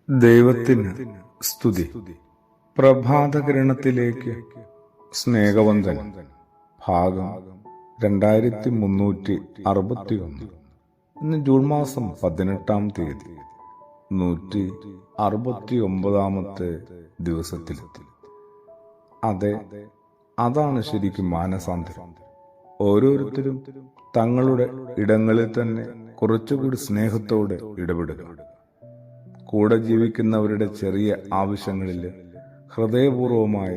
ദൈവത്തിന് സ്തുതി. പ്രഭാതകിരണത്തിലേക്ക് സ്നേഹവന്ദനം. ഭാഗം 2361. ഇന്ന് ജൂൺ മാസം 18-ാം തീയതി 169-ാമത്തെ ദിവസത്തിലെത്തി. അതെ, അതാണ് ശരിക്കും മാനസാന്തരം. ഓരോരുത്തരും തങ്ങളുടെ ഇടങ്ങളിൽ തന്നെ കുറച്ചുകൂടി സ്നേഹത്തോടെ ഇടപെടുക. കൂടെ ജീവിക്കുന്നവരുടെ ചെറിയ ആവശ്യങ്ങളിൽ ഹൃദയപൂർവമായ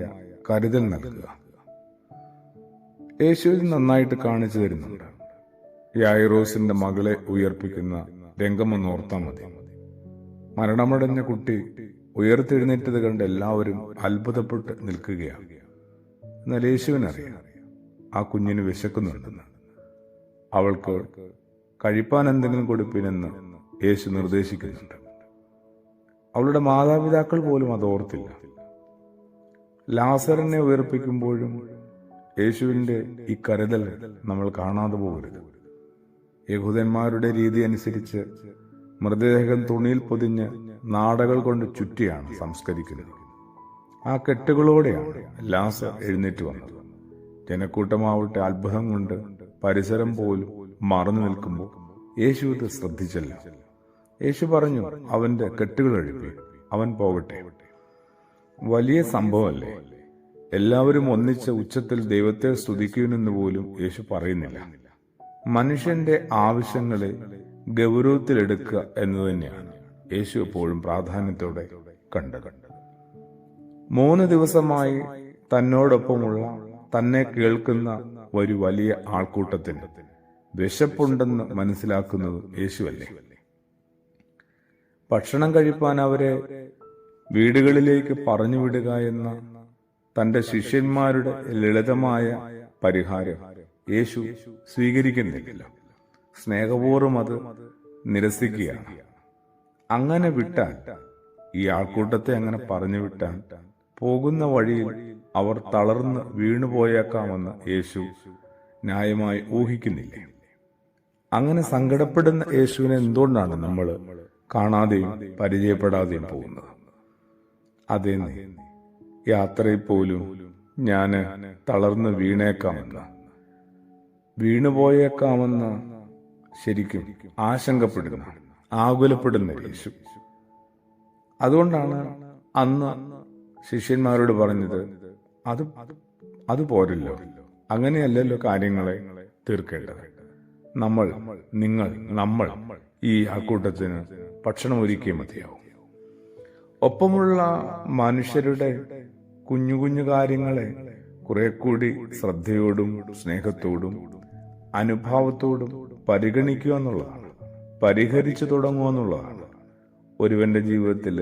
കരുതൽ നൽകുക. യേശുവിൽ നന്നായിട്ട് കാണിച്ചു തരുന്നുണ്ട്. യായിറോസിന്റെ മകളെ ഉയർപ്പിക്കുന്ന രംഗമൊന്ന് ഓർത്താൽ മതി. മരണമടഞ്ഞ കുട്ടി ഉയർത്തെഴുന്നേറ്റത് കണ്ട് എല്ലാവരും അത്ഭുതപ്പെട്ട് നിൽക്കുകയാണ്. എന്നാൽ യേശുവിനറിയാം ആ കുഞ്ഞിന് വിശക്കുന്നുണ്ടെന്ന്. അവൾക്ക് കഴിപ്പാൻ എന്തെങ്കിലും കൊടുപ്പിനെന്ന് യേശു നിർദ്ദേശിക്കുന്നുണ്ട്. അവളുടെ മാതാപിതാക്കൾ പോലും അത് ഓർത്തില്ല. ലാസറിനെ ഉയർപ്പിക്കുമ്പോഴും യേശുവിന്റെ ഈ കരുതൽ നമ്മൾ കാണാതെ പോകരുത്. യഹൂദന്മാരുടെ രീതി അനുസരിച്ച് മൃതദേഹം തുണിയിൽ പൊതിഞ്ഞ് നാടകൾ കൊണ്ട് ചുറ്റിയാണ് സംസ്കരിക്കുന്നത്. ആ കെട്ടുകളോടെയാണ് ലാസർ എഴുന്നേറ്റ് വന്നത്. ജനക്കൂട്ടമാവട്ടെ അത്ഭുതം കൊണ്ട് പരിസരം പോലും മറന്നു നിൽക്കുമ്പോൾ യേശു ഇത് ശ്രദ്ധിച്ചല്ല. യേശു പറഞ്ഞു, അവന്റെ കെട്ടുകൾ അഴിപ്പി, അവൻ പോകട്ടെ. വലിയ സംഭവമല്ലേ? എല്ലാവരും ഒന്നിച്ച ഉച്ചത്തിൽ ദൈവത്തെ സ്തുതിക്കുമെന്ന് പോലും യേശു പറയുന്നില്ല. മനുഷ്യന്റെ ആവശ്യങ്ങളെ ഗൗരവത്തിലെടുക്കുക എന്ന് തന്നെയാണ് യേശു എപ്പോഴും പ്രാധാന്യത്തോടെ കണ്ടത്. 3 ദിവസമായി തന്നോടൊപ്പമുള്ള തന്നെ കേൾക്കുന്ന ഒരു വലിയ ആൾക്കൂട്ടത്തിന് വിശപ്പുണ്ടെന്ന് മനസ്സിലാക്കുന്നത് യേശുവല്ലേ? ഭക്ഷണം കഴിപ്പാൻ അവരെ വീടുകളിലേക്ക് പറഞ്ഞുവിടുക എന്ന തന്റെ ശിഷ്യന്മാരുടെ ലളിതമായ പരിഹാരം യേശു സ്വീകരിക്കുന്നില്ല. സ്നേഹപൂർവ്വം അത് നിരസിക്കുകയാണ്. അങ്ങനെ വിട്ടാൽ, ഈ ആൾക്കൂട്ടത്തെ അങ്ങനെ പറഞ്ഞു വിട്ടാൽ പോകുന്ന വഴിയിൽ അവർ തളർന്ന് വീണുപോയേക്കാമെന്ന് യേശു ന്യായമായി ഊഹിക്കുന്നില്ലേ? അങ്ങനെ സങ്കടപ്പെടുന്ന യേശുവിനെ എന്തുകൊണ്ടാണ് നമ്മൾ കാണാതെയും പരിചയപ്പെടാതെയും പോകുന്നത്? അതേ, യാത്രയിൽ പോലും ഞാന് തളർന്ന് വീണുപോയേക്കാമെന്ന് ശരിക്കും ആശങ്കപ്പെടുന്ന, ആകുലപ്പെടുന്ന യേശു. അതുകൊണ്ടാണ് അന്ന് ശിഷ്യന്മാരോട് പറഞ്ഞത്, അത് പോരല്ലോ, അങ്ങനെയല്ലല്ലോ കാര്യങ്ങളെ തീർക്കേണ്ടത്. നമ്മൾ ഈ ആൾക്കൂട്ടത്തിന് ഭക്ഷണം ഒരുക്കിയേ മതിയാവും. ഒപ്പമുള്ള മനുഷ്യരുടെ കുഞ്ഞു കുഞ്ഞു കാര്യങ്ങളെ കുറെ കൂടി ശ്രദ്ധയോടും സ്നേഹത്തോടും അനുഭാവത്തോടും പരിഗണിക്കുക എന്നുള്ളതാണ്, പരിഹരിച്ചു തുടങ്ങുക എന്നുള്ളതാണ് ഒരുവന്റെ ജീവിതത്തിൽ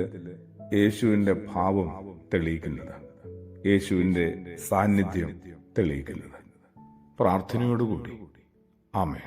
യേശുവിന്റെ ഭാവം തെളിയിക്കുന്നത്, യേശുവിന്റെ സാന്നിധ്യം തെളിയിക്കുന്നത്. പ്രാർത്ഥനയോടുകൂടി ആമേൻ.